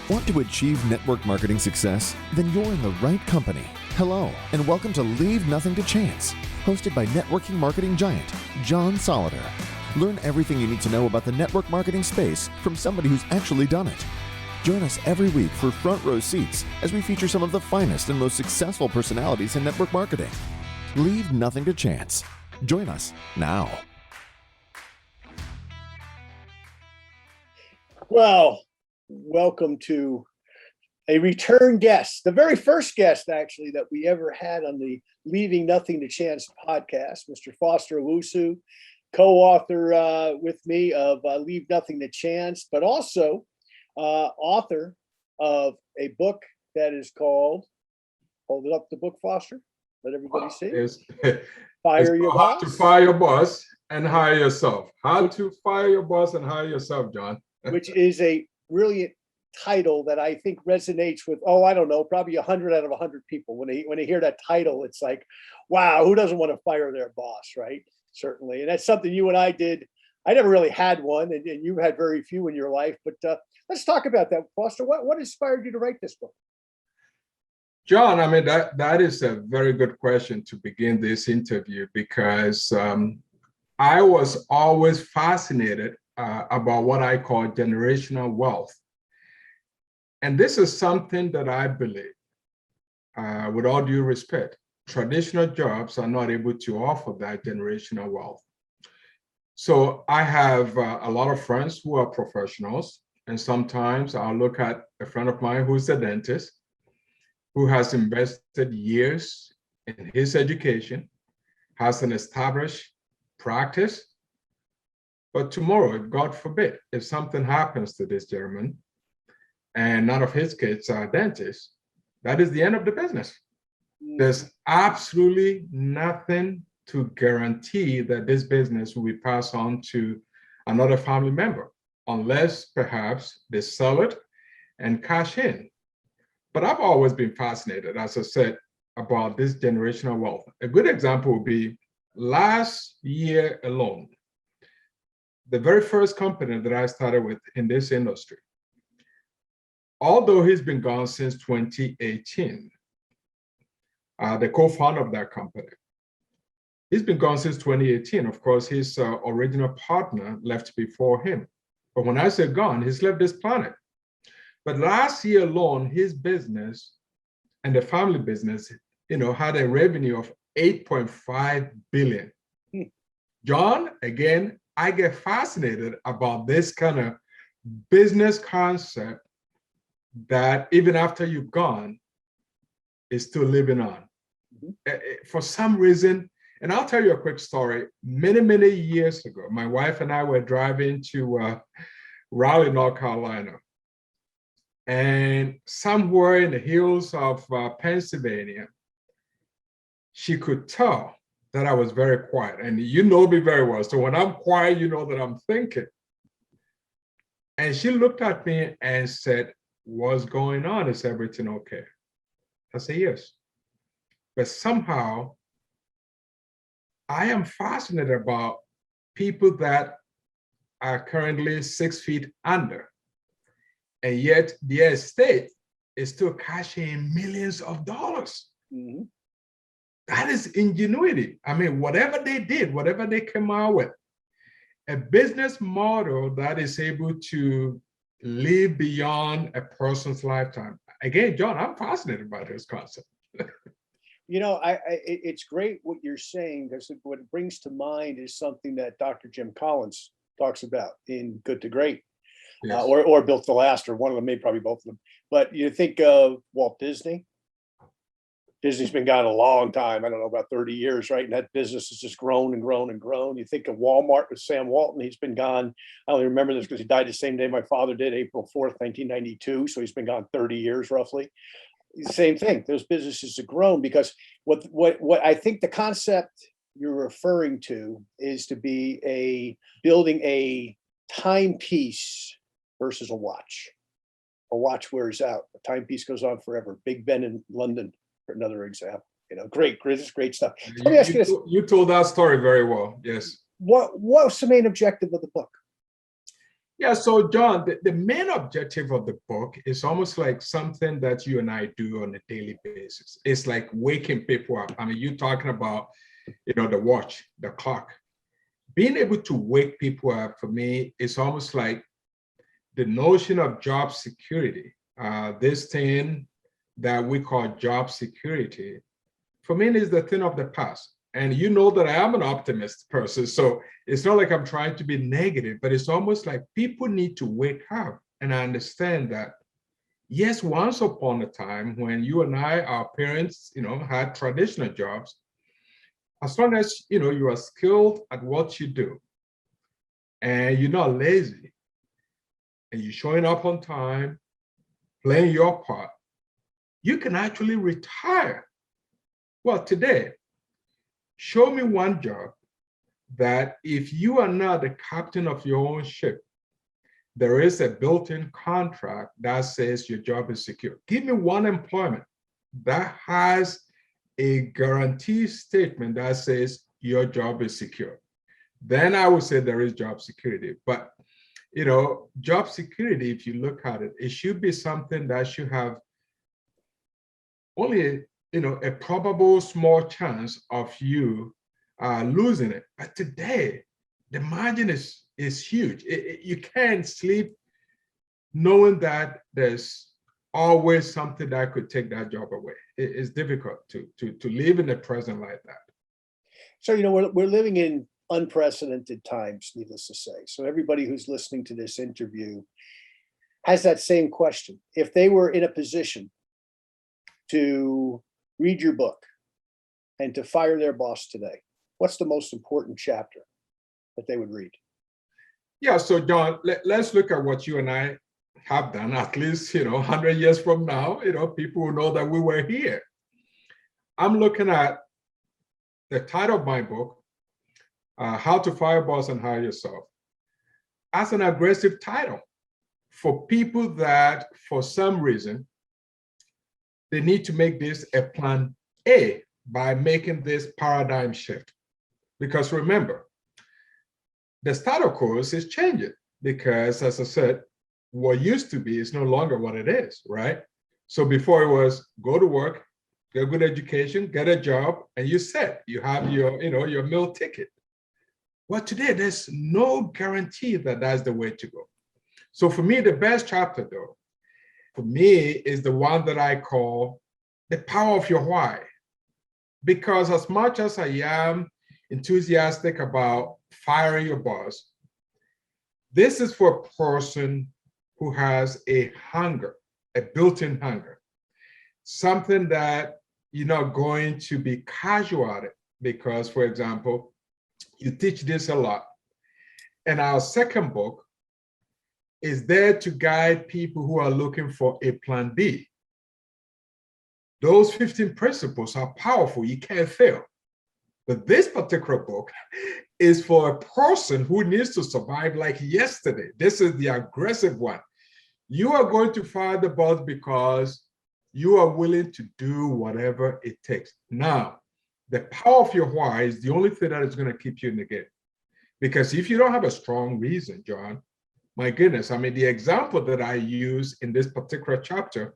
Want to achieve network marketing success? Then you're in the right company. Hello, and welcome to Leave Nothing to Chance, hosted by networking marketing giant, John Solleder. Learn everything you need to know about the network marketing space from somebody who's actually done it. Join us every week for front row seats as we feature some of the finest and most successful personalities in network marketing. Leave nothing to chance. Join us now. Well, welcome to a return guest, the very first guest actually that we ever had on the Leaving Nothing to Chance podcast, Mr. Foster Owusu, co-author with me of Leave Nothing to Chance, but also author of a book that is called, hold it up the book, Foster, let everybody see. Fire Your Boss. How to fire your boss and hire yourself. How to fire your boss and hire yourself, John. Which is a brilliant title that I think resonates with, I don't know, probably 100 out of 100 people. When they hear that title, it's like, wow, who doesn't want to fire their boss, right? Certainly. And that's something you and I did. I never really had one, and you've had very few in your life. But let's talk about that, Foster. What inspired you to write this book? John, I mean, that is a very good question to begin this interview, because I was always fascinated about what I call generational wealth. And this is something that I believe, with all due respect, traditional jobs are not able to offer that generational wealth. So I have a lot of friends who are professionals, and sometimes I'll look at a friend of mine who's a dentist, who has invested years in his education, has an established practice. But tomorrow, God forbid, if something happens to this gentleman and none of his kids are dentists, that is the end of the business. There's absolutely nothing to guarantee that this business will be passed on to another family member, unless perhaps they sell it and cash in. But I've always been fascinated, as I said, about this generational wealth. A good example would be last year alone, the very first company that I started with in this industry, although he's been gone since 2018, the co-founder of that company, he's been gone since 2018. Of course, his original partner left before him. But when I say gone, he's left this planet. But last year alone, his business and the family business, had a revenue of 8.5 billion. John, again, I get fascinated about this kind of business concept that even after you've gone, is still living on. For some reason, and I'll tell you a quick story. Many, many years ago, my wife and I were driving to Raleigh, North Carolina. And somewhere in the hills of Pennsylvania, she could tell that I was very quiet. And you know me very well. So when I'm quiet, you know that I'm thinking. And she looked at me and said, "What's going on? Is everything okay?" I said, "Yes." But somehow, I am fascinated about people that are currently 6 feet under, and yet their estate is still cashing in millions of dollars. Mm-hmm. That is ingenuity. I mean, whatever they did, whatever they came out with, a business model that is able to live beyond a person's lifetime. Again, John, I'm fascinated by this concept. It's great what you're saying, because what it brings to mind is something that Dr. Jim Collins talks about in Good to Great, yes. or Built to Last, or one of them, maybe probably both of them. But you think of Walt Disney. Disney's been gone a long time. I don't know, about 30 years, right? And that business has just grown and grown and grown. You think of Walmart with Sam Walton. He's been gone. I only remember this because he died the same day my father did, April 4th, 1992. So he's been gone 30 years roughly. Same thing. Those businesses have grown because what I think the concept you're referring to is to be building a timepiece versus a watch. A watch wears out. A timepiece goes on forever. Big Ben in London, for another example. Great stuff. Let me ask you this. You told that story very well. Yes. What's the main objective of the book? Yeah, so John, the main objective of the book is almost like something that you and I do on a daily basis. It's like waking people up. I mean, you're talking about, the watch, the clock. Being able to wake people up for me is almost like the notion of job security. This thing that we call job security, for me, is the thing of the past. And you know that I am an optimist person. So it's not like I'm trying to be negative, but it's almost like people need to wake up and understand that, yes, once upon a time when you and I, our parents, had traditional jobs, as long as, you are skilled at what you do and you're not lazy and you're showing up on time, playing your part, you can actually retire. Well, today, show me one job that if you are not the captain of your own ship, there is a built-in contract that says your job is secure. Give me one employment that has a guarantee statement that says your job is secure. Then I would say there is job security. But, job security, if you look at it, it should be something that should have only a probable small chance of you losing it. But today, the margin is huge. You can't sleep knowing that there's always something that could take that job away. It's difficult to live in the present like that. So, we're living in unprecedented times, needless to say. So everybody who's listening to this interview has that same question. If they were in a position to read your book and to fire their boss today, what's the most important chapter that they would read? Yeah, so John, let's look at what you and I have done, at least, 100 years from now, people will know that we were here. I'm looking at the title of my book, How to Fire Boss and Hire Yourself, as an aggressive title for people that, for some reason, they need to make this a plan A by making this paradigm shift. Because remember, the status quo is changing because, as I said, what used to be is no longer what it is, right? So before it was go to work, get a good education, get a job, and you set, you have your, your meal ticket. Well, today, there's no guarantee that that's the way to go. So for me, the best chapter, though, for me, is the one that I call the power of your why. Because as much as I am enthusiastic about firing your boss, this is for a person who has a hunger, a built-in hunger, something that you're not going to be casual at it. Because, for example, you teach this a lot. And our second book is there to guide people who are looking for a plan B. Those 15 principles are powerful. You can't fail. But this particular book is for a person who needs to survive like yesterday. This is the aggressive one. You are going to fire the boss because you are willing to do whatever it takes. Now, the power of your why is the only thing that is going to keep you in the game. Because if you don't have a strong reason, John, my goodness, I mean, the example that I use in this particular chapter,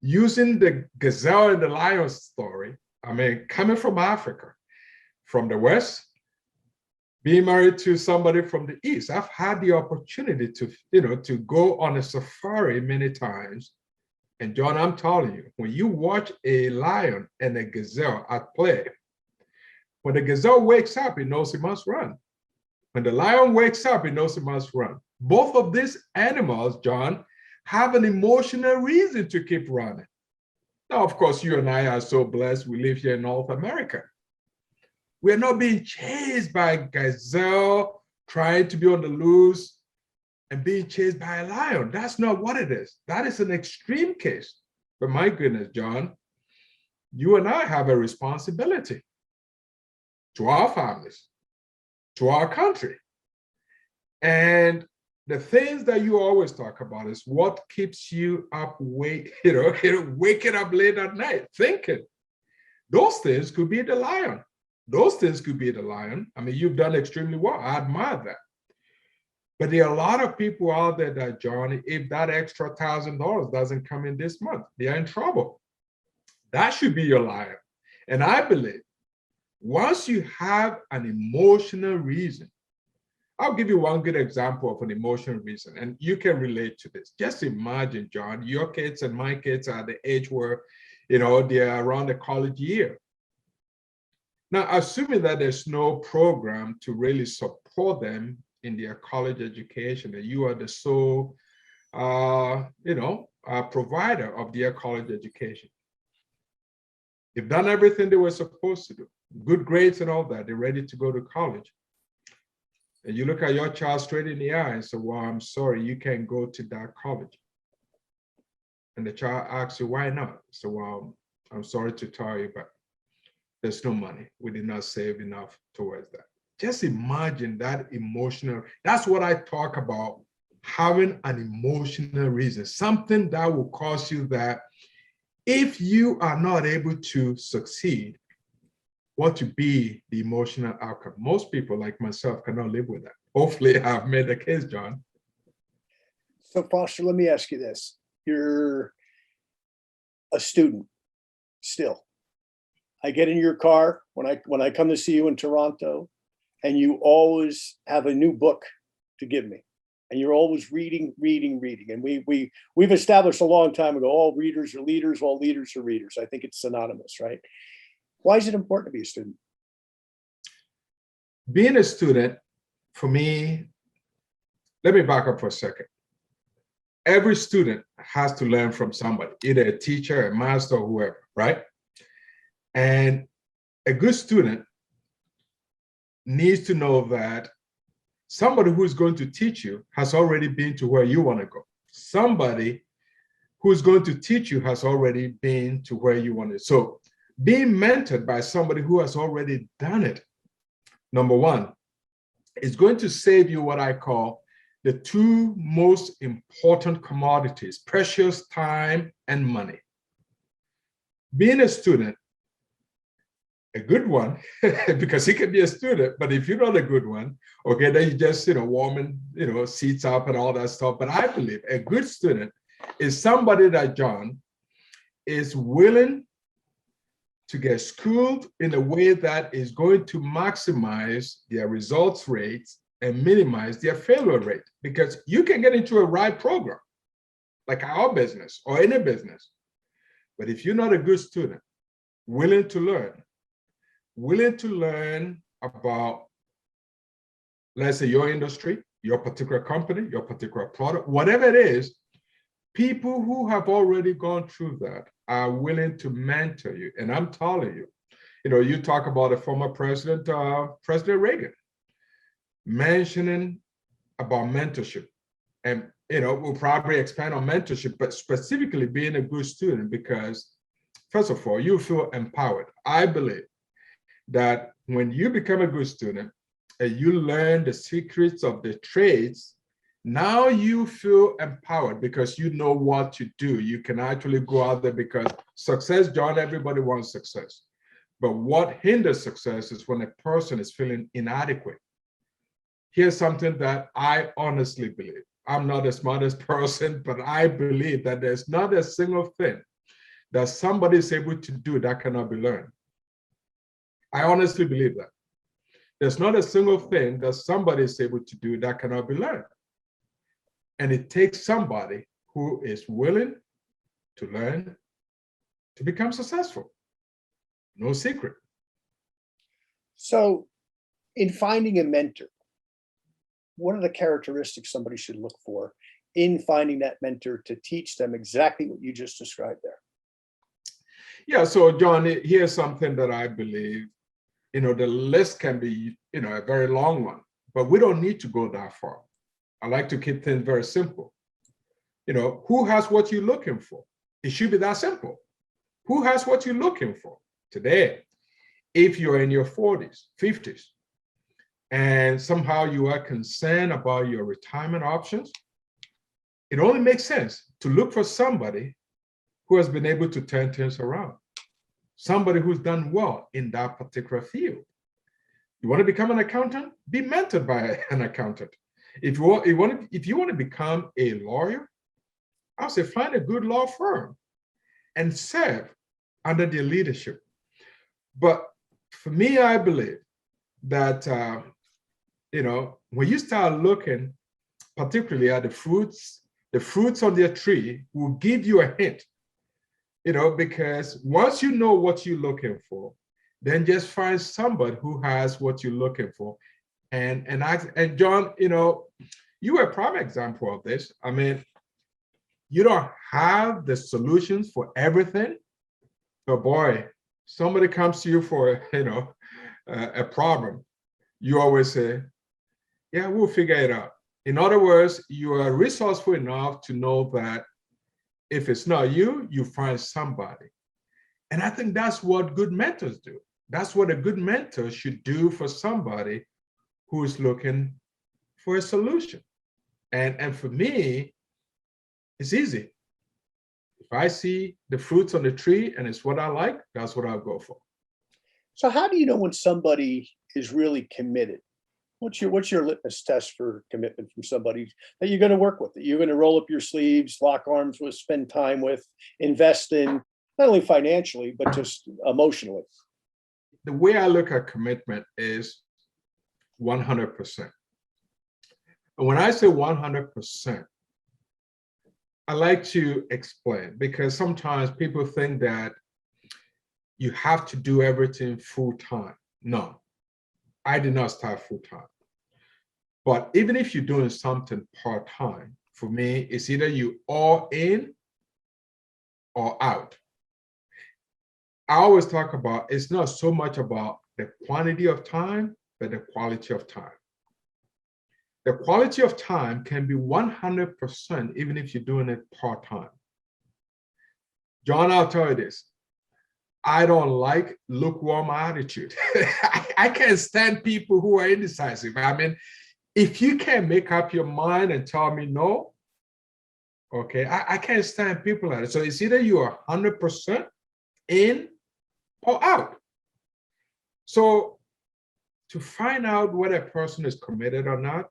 using the gazelle and the lion story, I mean, coming from Africa, from the West, being married to somebody from the East, I've had the opportunity to go on a safari many times. And John, I'm telling you, when you watch a lion and a gazelle at play, when the gazelle wakes up, it knows it must run. When the lion wakes up, it knows it must run. Both of these animals, John, have an emotional reason to keep running. Now, of course, you and I are so blessed. We live here in North America. We're not being chased by a gazelle, trying to be on the loose, and being chased by a lion. That's not what it is. That is an extreme case. But my goodness, John, you and I have a responsibility to our families, to our country. And the things that you always talk about is what keeps you up, waking up late at night, thinking. Those things could be the lion. Those things could be the lion. I mean, you've done extremely well. I admire that. But there are a lot of people out there that, John, if that extra $1,000 doesn't come in this month, they are in trouble. That should be your life. And I believe once you have an emotional reason, I'll give you one good example of an emotional reason, and you can relate to this. Just imagine, John, your kids and my kids are the age where, they're around the college year. Now, assuming that there's no program to really support them in their college education, and you are the sole, provider of their college education. They've done everything they were supposed to do, good grades and all that. They're ready to go to college. And you look at your child straight in the eye and say, well, I'm sorry, you can't go to that college. And the child asks you, why not? So, well, I'm sorry to tell you, but there's no money. We did not save enough towards that. Just imagine that emotional. That's what I talk about, having an emotional reason, something that will cause you that if you are not able to succeed, what to be the emotional outcome. Most people like myself cannot live with that. Hopefully I've made the case, John. So Foster, let me ask you this. You're a student still. I get in your car when I come to see you in Toronto, and you always have a new book to give me. And you're always reading. And we've established a long time ago, all readers are leaders, all leaders are readers. I think it's synonymous, right? Why is it important to be a student? Being a student, for me, let me back up for a second. Every student has to learn from somebody, either a teacher, a master, or whoever, right? And a good student needs to know that somebody who is going to teach you has already been to where you want to go. Somebody who's going to teach you has already been to where you want to. So being mentored by somebody who has already done it, number one, is going to save you what I call the two most important commodities: precious time and money. Being a student, a good one, because he can be a student, but if you're not a good one, okay, then you just, warming, seats up and all that stuff. But I believe a good student is somebody that, John, is willing to get schooled in a way that is going to maximize their results rates and minimize their failure rate. Because you can get into a right program, like our business or any business. But if you're not a good student, willing to learn about, let's say, your industry, your particular company, your particular product, whatever it is, people who have already gone through that are willing to mentor you. And I'm telling you, you talk about a former president, President Reagan, mentioning about mentorship. And, we'll probably expand on mentorship, but specifically being a good student, because first of all, you feel empowered. I believe that when you become a good student and you learn the secrets of the trades, now you feel empowered because you know what to do. You can actually go out there, because success, John, everybody wants success. But what hinders success is when a person is feeling inadequate. Here's something that I honestly believe. I'm not the smartest person, but I believe that there's not a single thing that somebody is able to do that cannot be learned. I honestly believe that. There's not a single thing that somebody is able to do that cannot be learned. And it takes somebody who is willing to learn to become successful. No secret. So in finding a mentor, what are the characteristics somebody should look for in finding that mentor to teach them exactly what you just described there? Yeah, so John, here's something that I believe, the list can be, a very long one, but we don't need to go that far. I like to keep things very simple. Who has what you're looking for? It should be that simple. Who has what you're looking for today? If you're in your 40s, 50s, and somehow you are concerned about your retirement options, it only makes sense to look for somebody who has been able to turn things around, somebody who's done well in that particular field. You want to become an accountant? Be mentored by an accountant. If you want to become a lawyer, I'll say find a good law firm and serve under their leadership. But for me, I believe that when you start looking particularly at the fruits on their tree will give you a hint, because once you know what you're looking for, then just find somebody who has what you're looking for. And John, you are a prime example of this. I mean, you don't have the solutions for everything, but boy, somebody comes to you for a problem, you always say, yeah, we'll figure it out. In other words, you are resourceful enough to know that if it's not you, you find somebody. And I think that's what good mentors do. That's what a good mentor should do for somebody who is looking for a solution. And for me, it's easy. If I see the fruits on the tree and it's what I like, that's what I'll go for. So how do you know when somebody is really committed? What's your litmus test for commitment from somebody that you're going to work with, that you're going to roll up your sleeves, lock arms with, spend time with, invest in, not only financially, but just emotionally? The way I look at commitment is 100%. And when I say 100%, I like to explain, because sometimes people think that you have to do everything full time. No, I did not start full time. But even if you're doing something part time, for me, it's either you all in or out. I always talk about, it's not so much about the quantity of time, but the quality of time. The quality of time can be 100% even if you're doing it part time. John, I'll tell you this. I don't like lukewarm attitude. I can't stand people who are indecisive. I mean, if you can't make up your mind and tell me no, okay, I can't stand people like it. So it's either you are 100% in or out. So to find out whether a person is committed or not,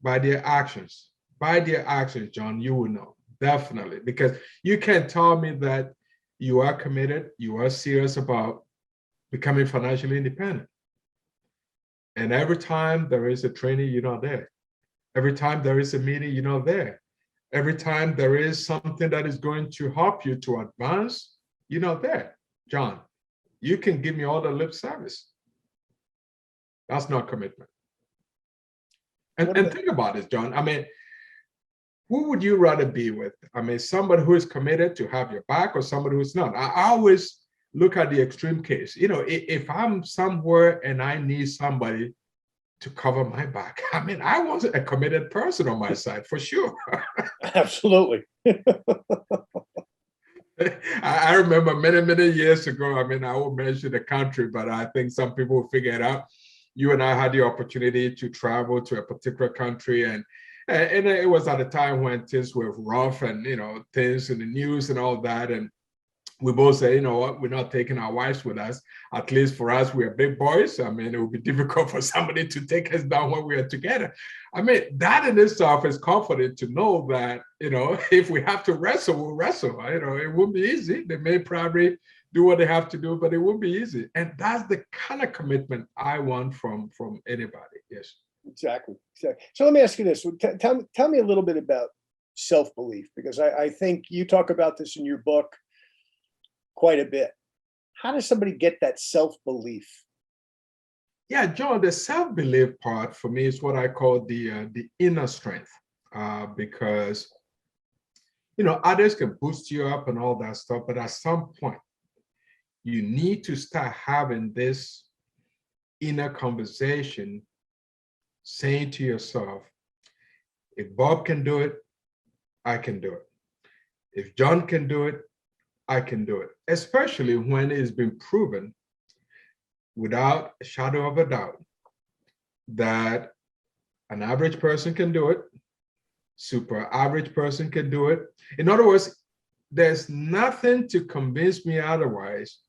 by their actions. By their actions, John, you will know, definitely. Because you can't tell me that you are committed, you are serious about becoming financially independent. And every time there is a training, you're not there. Every time there is a meeting, you're not there. Every time there is something that is going to help you to advance, you're not there. John, you can give me all the lip service. That's not commitment. And think about this, John. I mean, who would you rather be with? I mean, somebody who is committed to have your back or somebody who's not? I always look at the extreme case. If I'm somewhere and I need somebody to cover my back, I mean, I want a committed person on my side for sure. Absolutely. I remember many years ago, I mean, I won't mention the country, but I think some people will figure it out. You and I had the opportunity to travel to a particular country, and it was at a time when things were rough and, things in the news and all that. And we both say, you know what, we're not taking our wives with us. At least for us, we are big boys. I mean, it would be difficult for somebody to take us down when we are together. I mean, that in itself is comforting to know that, if we have to wrestle, we'll wrestle. It won't be easy. They may probably do what they have to do, but it won't be easy. And that's the kind of commitment I want from anybody. Yes. Exactly. So let me ask you this. Tell me a little bit about self-belief, because I think you talk about this in your book quite a bit. How does somebody get that self-belief? Yeah, John, the self-belief part for me is what I call the inner strength, because, others can boost you up and all that stuff, but at some point, you need to start having this inner conversation, saying to yourself, if Bob can do it, I can do it. If John can do it, I can do it, especially when it's been proven without a shadow of a doubt that an average person can do it, super average person can do it. In other words, there's nothing to convince me otherwise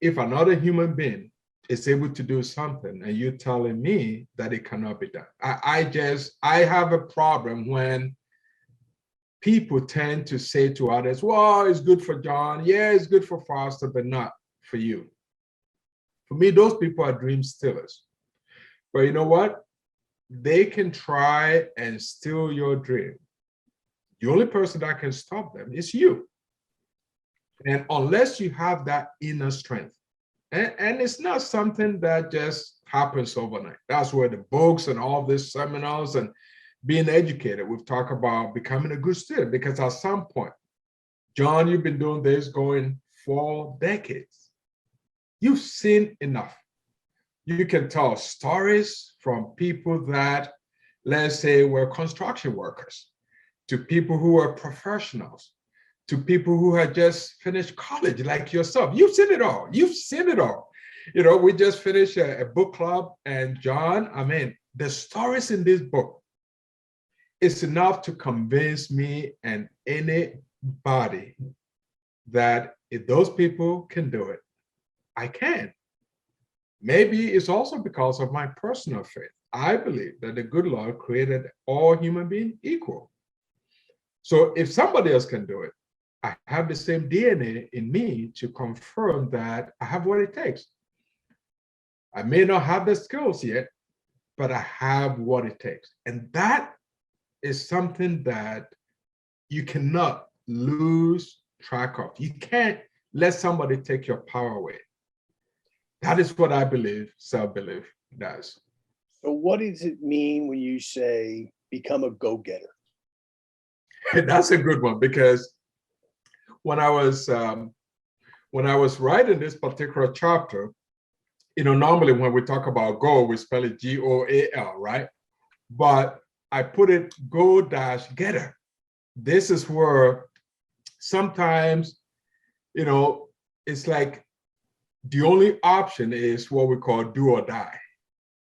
if another human being is able to do something and you're telling me that it cannot be done. I have a problem when people tend to say to others, well, it's good for John. Yeah, it's good for Foster, but not for you. For me, those people are dream stealers. But you know what? They can try and steal your dream. The only person that can stop them is you. And unless you have that inner strength, and it's not something that just happens overnight. That's where the books and all these seminars and being educated, we've talked about becoming a good student, because at some point, John, you've been doing this going 4 decades. You've seen enough. You can tell stories from people that, let's say, were construction workers, to people who are professionals, to people who had just finished college like yourself. You've seen it all. You've seen it all. You know, we just finished a book club, and John, I mean, the stories in this book is enough to convince me and anybody that if those people can do it, I can. Maybe it's also because of my personal faith. I believe that the good Lord created all human beings equal. So if somebody else can do it, I have the same DNA in me to confirm that I have what it takes. I may not have the skills yet, but I have what it takes. And that is something that you cannot lose track of. You can't let somebody take your power away. That is what I believe self-belief does. So what does it mean when you say become a go-getter? That's a good one, because when I was writing this particular chapter, you know, normally when we talk about goal, we spell it G-O-A-L, right? But I put it go-getter. This is where sometimes, you know, it's like the only option is what we call do or die.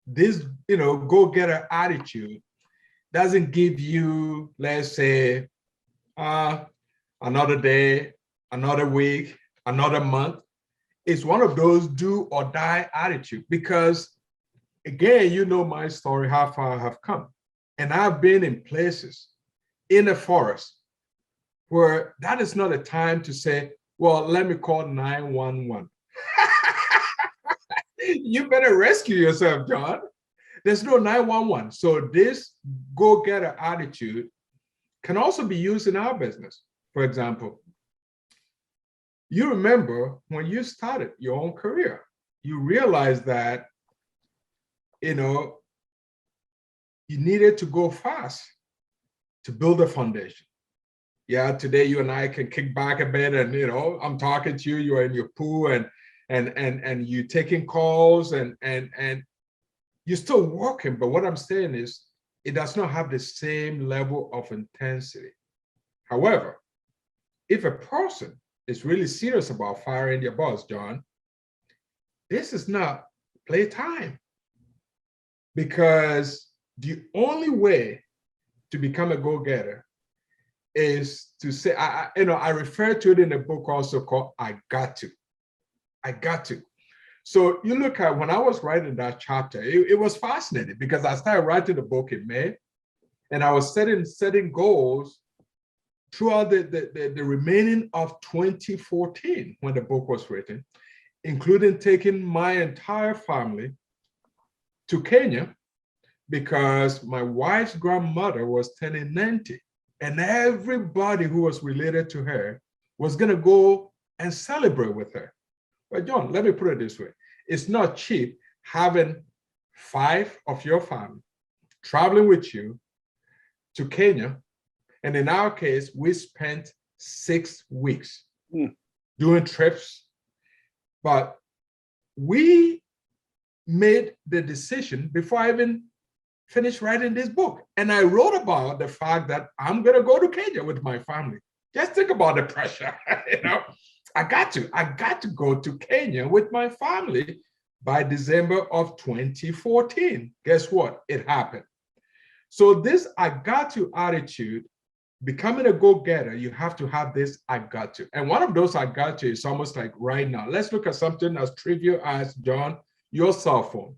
This, you know, go-getter attitude doesn't give you, let's say, another day, another week, another month. It's one of those do or die attitude, because again, you know my story, how far I have come. And I've been in places in the forest where that is not a time to say, well, let me call 911. You better rescue yourself, John. There's no 911. So this go-getter attitude can also be used in our business. For example, you remember when you started your own career, you realized that, you know, you needed to go fast to build a foundation. Yeah, today you and I can kick back a bit, and you know, I'm talking to you, you're in your pool, and you taking calls, and you're still working. But what I'm saying is, it does not have the same level of intensity. However, if a person is really serious about firing their boss, John, this is not playtime, because the only way to become a go-getter is to say, I refer to it in a book also called I Got To. I got to. So you look at, when I was writing that chapter, it was fascinating, because I started writing the book in May, and I was setting goals throughout the remaining of 2014 when the book was written, including taking my entire family to Kenya, because my wife's grandmother was turning 90, and everybody who was related to her was going to go and celebrate with her. But John, let me put it this way. It's not cheap having 5 of your family traveling with you to Kenya. And in our case, we spent 6 weeks doing trips. But we made the decision before I even finished writing this book. And I wrote about the fact that I'm going to go to Kenya with my family. Just think about the pressure, you know. I got to go to Kenya with my family by December of 2014. Guess what? It happened. So this I got to attitude, becoming a go-getter, you have to have this I got to. And one of those I got to is almost like right now. Let's look at something as trivial as, John, your cell phone.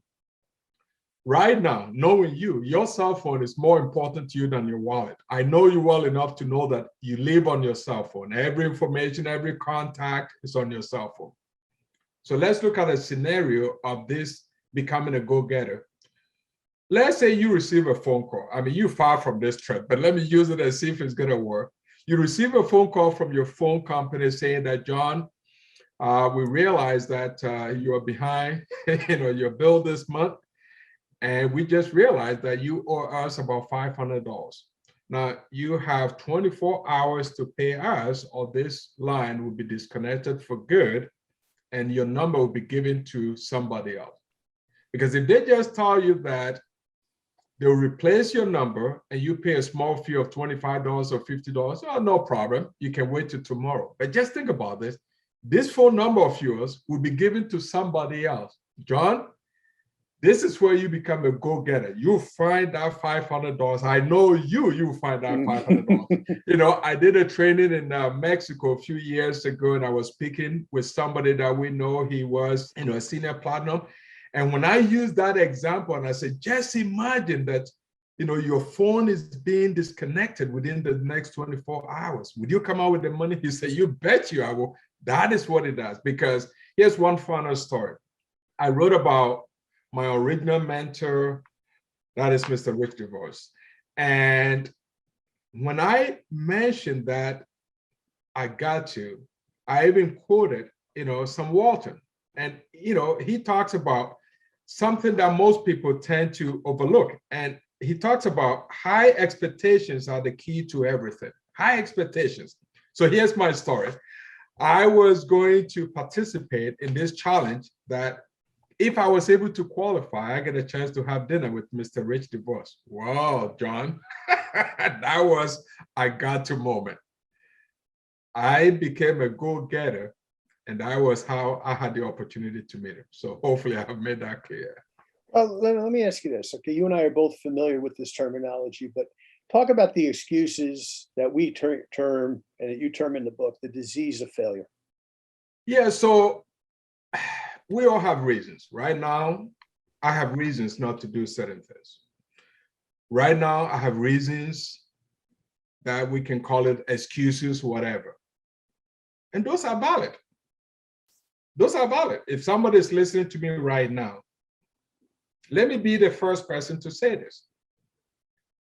Right now, knowing you, your cell phone is more important to you than your wallet. I know you well enough to know that you live on your cell phone. Every information, every contact is on your cell phone. So let's look at a scenario of this becoming a go-getter. Let's say you receive a phone call. I mean, you're far from this trip, but let me use it and see if it's going to work. You receive a phone call from your phone company saying that, John, we realize that you are behind, your bill this month. And we just realized that you owe us about $500. Now, you have 24 hours to pay us, or this line will be disconnected for good, and your number will be given to somebody else. Because if they just tell you that they'll replace your number and you pay a small fee of $25 or $50, oh, no problem. You can wait till tomorrow. But just think about this. This phone number of yours will be given to somebody else. John, this is where you become a go-getter. You find that $500. I know you'll find that $500. I did a training in Mexico a few years ago, and I was speaking with somebody that we know. He was, a senior platinum. And when I used that example, and I said, just imagine that, your phone is being disconnected within the next 24 hours. Would you come out with the money? He said, you bet you I will. That is what it does. Because here's one final story. I wrote about my original mentor, that is Mr. Rich DeVos. And when I mentioned that I even quoted, some Walton. And, he talks about something that most people tend to overlook. And he talks about high expectations are the key to everything. High expectations. So here's my story. I was going to participate in this challenge that if I was able to qualify, I get a chance to have dinner with Mr. Rich DeVos. Wow, John, that was a got-to moment. I became a go-getter, and that was how I had the opportunity to meet him. So hopefully I have made that clear. Well, let me ask you this. Okay, you and I are both familiar with this terminology, but talk about the excuses that we term, and that you term in the book, the disease of failure. Yeah, so we all have reasons. Right now, I have reasons not to do certain things. Right now, I have reasons that we can call it excuses, whatever. And those are valid. Those are valid. If somebody is listening to me right now, let me be the first person to say this.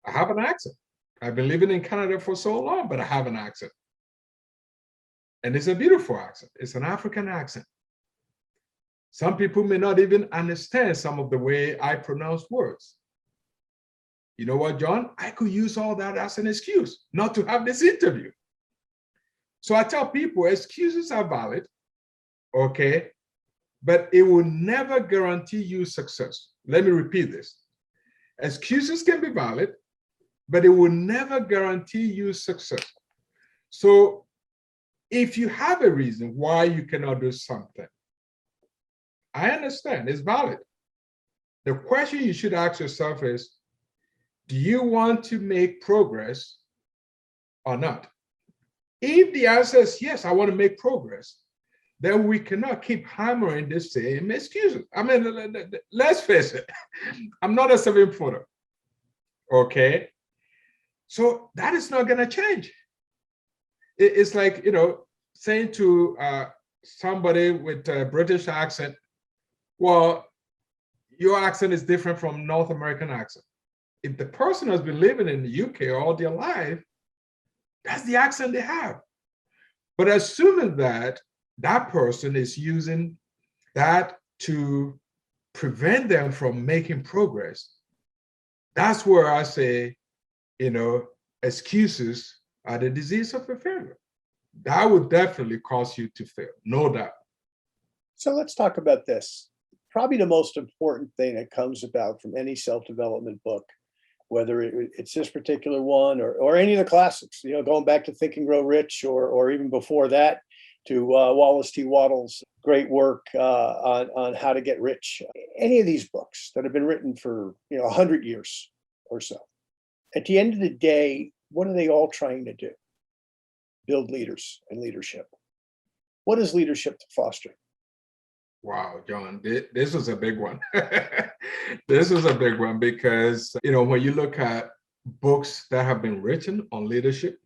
I have an accent. I've been living in Canada for so long, but I have an accent. And it's a beautiful accent. It's an African accent. Some people may not even understand some of the way I pronounce words. You know what, John? I could use all that as an excuse not to have this interview. So I tell people excuses are valid, okay, but it will never guarantee you success. Let me repeat this. Excuses can be valid, but it will never guarantee you success. So if you have a reason why you cannot do something, I understand, it's valid. The question you should ask yourself is, do you want to make progress or not? If the answer is yes, I want to make progress, then we cannot keep hammering the same excuses. I mean, let's face it, I'm not a 7-footer, okay? So that is not gonna change. It's like, saying to somebody with a British accent, well, your accent is different from North American accent. If the person has been living in the UK all their life, that's the accent they have. But assuming that that person is using that to prevent them from making progress, that's where I say, excuses are the disease of a failure. That would definitely cause you to fail, no doubt. So let's talk about this. Probably the most important thing that comes about from any self-development book, whether it's this particular one or any of the classics, going back to Think and Grow Rich or even before that to Wallace T. Wattles' great work on how to get rich. Any of these books that have been written for 100 years or so. At the end of the day, what are they all trying to do? Build leaders and leadership. What is leadership to foster? Wow, John, this was a big one. This is a big one because, when you look at books that have been written on leadership,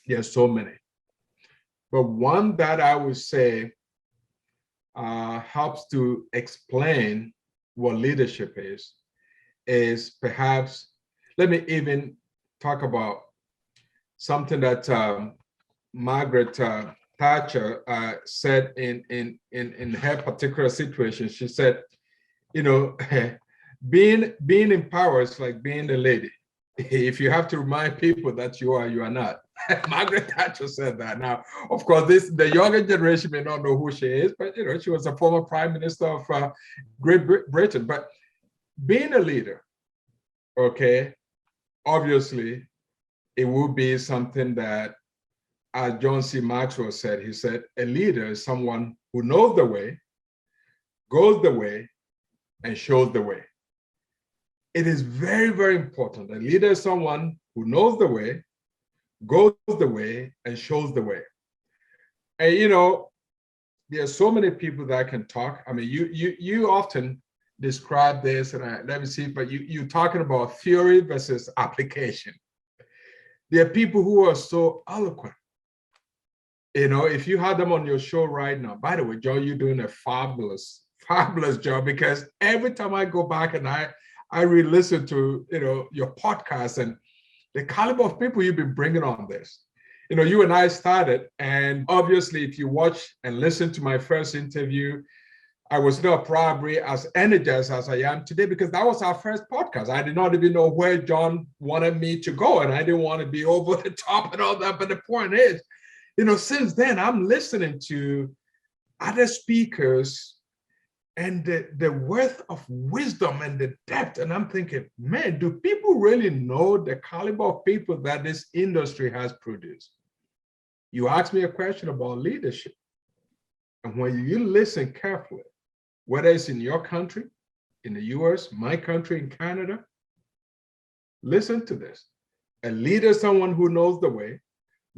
there's so many. But one that I would say helps to explain what leadership is perhaps, let me even talk about something that Margaret Thatcher said in her particular situation. She said, being in power is like being a lady. If you have to remind people that you are not. Margaret Thatcher said that. Now, of course, the younger generation may not know who she is, but she was a former prime minister of Great Britain. But being a leader, okay, obviously, it will be something that, as John C. Maxwell said, he said, a leader is someone who knows the way, goes the way, and shows the way. It is very, very important. A leader is someone who knows the way, goes the way, and shows the way. And there are so many people that can talk. I mean, you often describe this, and let me see, but you're talking about theory versus application. There are people who are so eloquent. If you had them on your show right now, by the way, John, you're doing a fabulous job, because every time I go back and I re-listen to, your podcast and the caliber of people you've been bringing on this. You and I started, and obviously if you watch and listen to my first interview, I was not probably as energized as I am today, because that was our first podcast. I did not even know where John wanted me to go, and I didn't want to be over the top and all that. But the point is, since then, I'm listening to other speakers and the worth of wisdom and the depth. And I'm thinking, man, do people really know the caliber of people that this industry has produced? You asked me a question about leadership. And when you listen carefully, whether it's in your country, in the US, my country, in Canada, listen to this. A leader is someone who knows the way,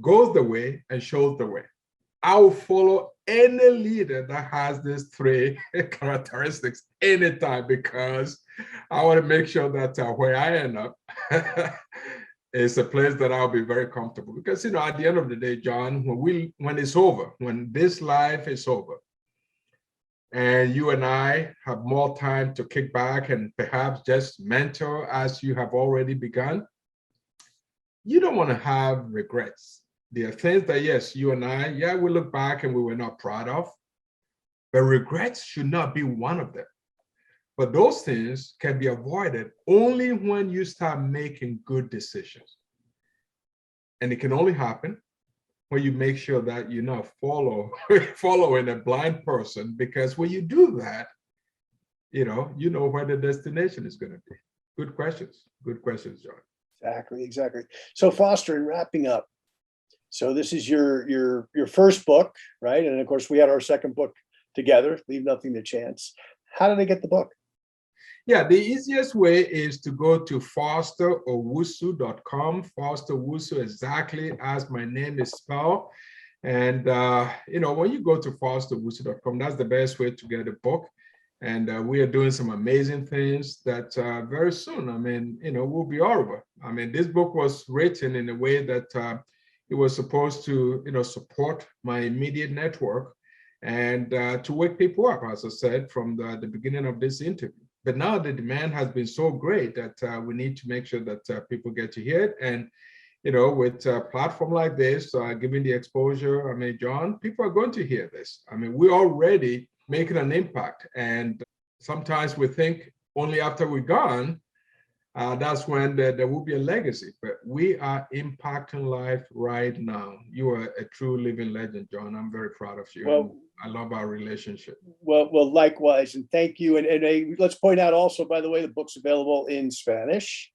goes the way, and shows the way. I will follow any leader that has these three characteristics anytime, because I want to make sure that where I end up is a place that I'll be very comfortable. Because, at the end of the day, John, when it's over, when this life is over, and you and I have more time to kick back and perhaps just mentor as you have already begun, you don't want to have regrets. There are things that, yes, you and I, we look back and we were not proud of, but regrets should not be one of them. But those things can be avoided only when you start making good decisions. And it can only happen when you make sure that you're not following a blind person, because when you do that, you know where the destination is going to be. Good questions, John. Exactly. So Foster, in wrapping up, so this is your first book, right? And of course, we had our second book together, Leave Nothing to Chance. How did I get the book? Yeah, the easiest way is to go to fosterowusu.com. Foster Owusu, exactly as my name is spelled. And, when you go to fosterowusu.com, that's the best way to get a book. And we are doing some amazing things that very soon, we'll be all over. This book was written in a way that it was supposed to, support my immediate network and to wake people up, as I said, from the beginning of this interview. But now the demand has been so great that we need to make sure that people get to hear it. And, with a platform like this, giving the exposure, John, people are going to hear this. We're already making an impact. And sometimes we think only after we're gone, that's when there will be a legacy. But we are impacting life right now. You are a true living legend, John. I'm very proud of you. Well, I love our relationship. Well, likewise, and thank you. And let's point out also, by the way, the book's available in Spanish.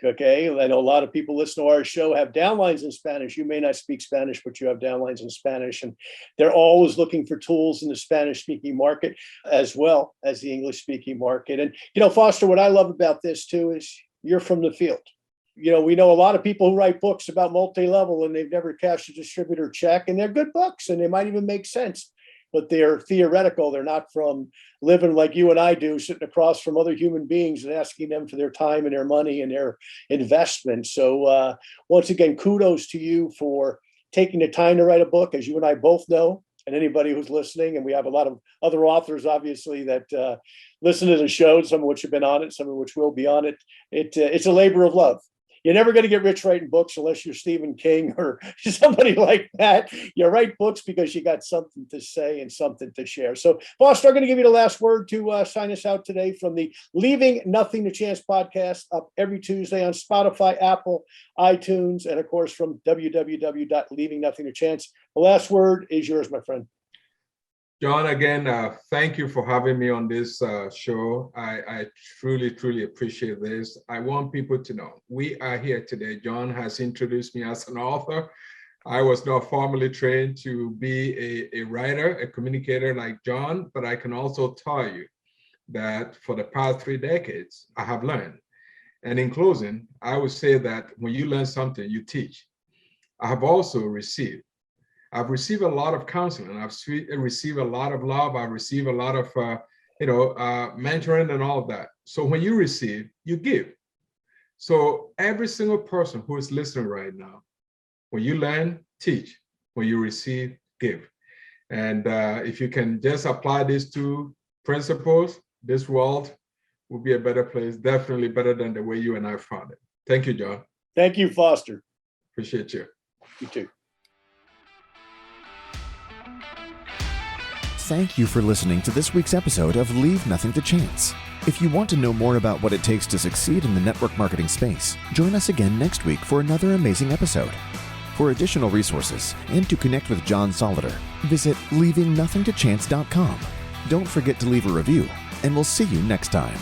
Okay, I know a lot of people listen to our show have downlines in Spanish. You may not speak Spanish, but you have downlines in Spanish, and they're always looking for tools in the Spanish-speaking market as well as the English-speaking market. And Foster, what I love about this too is you're from the field. We know a lot of people who write books about multi-level and they've never cashed a distributor check, and they're good books and they might even make sense. but they're theoretical. They're not from living like you and I do, sitting across from other human beings and asking them for their time and their money and their investment. So once again, kudos to you for taking the time to write a book, as you and I both know, and anybody who's listening. And we have a lot of other authors, obviously, that listen to the show, some of which have been on it, some of which will be on it. It's a labor of love. You're never going to get rich writing books unless you're Stephen King or somebody like that. You write books because you got something to say and something to share. So, Foster, I'm going to give you the last word to sign us out today from the Leaving Nothing to Chance podcast, up every Tuesday on Spotify, Apple, iTunes, and of course from www.leavingnothingtochance. The last word is yours, my friend. John, again, thank you for having me on this show. I truly, truly appreciate this. I want people to know we are here today. John has introduced me as an author. I was not formally trained to be a writer, a communicator like John, but I can also tell you that for the past 3 decades, I have learned. And in closing, I would say that when you learn something, you teach. I have also received. I've received a lot of counseling. I've received a lot of love. I've received a lot of, mentoring and all of that. So when you receive, you give. So every single person who is listening right now, when you learn, teach. When you receive, give. And if you can just apply these 2 principles, this world will be a better place, definitely better than the way you and I found it. Thank you, John. Thank you, Foster. Appreciate you. You too. Thank you for listening to this week's episode of Leave Nothing to Chance. If you want to know more about what it takes to succeed in the network marketing space, join us again next week for another amazing episode. For additional resources and to connect with John Solleder, visit leavingnothingtochance.com. Don't forget to leave a review, and we'll see you next time.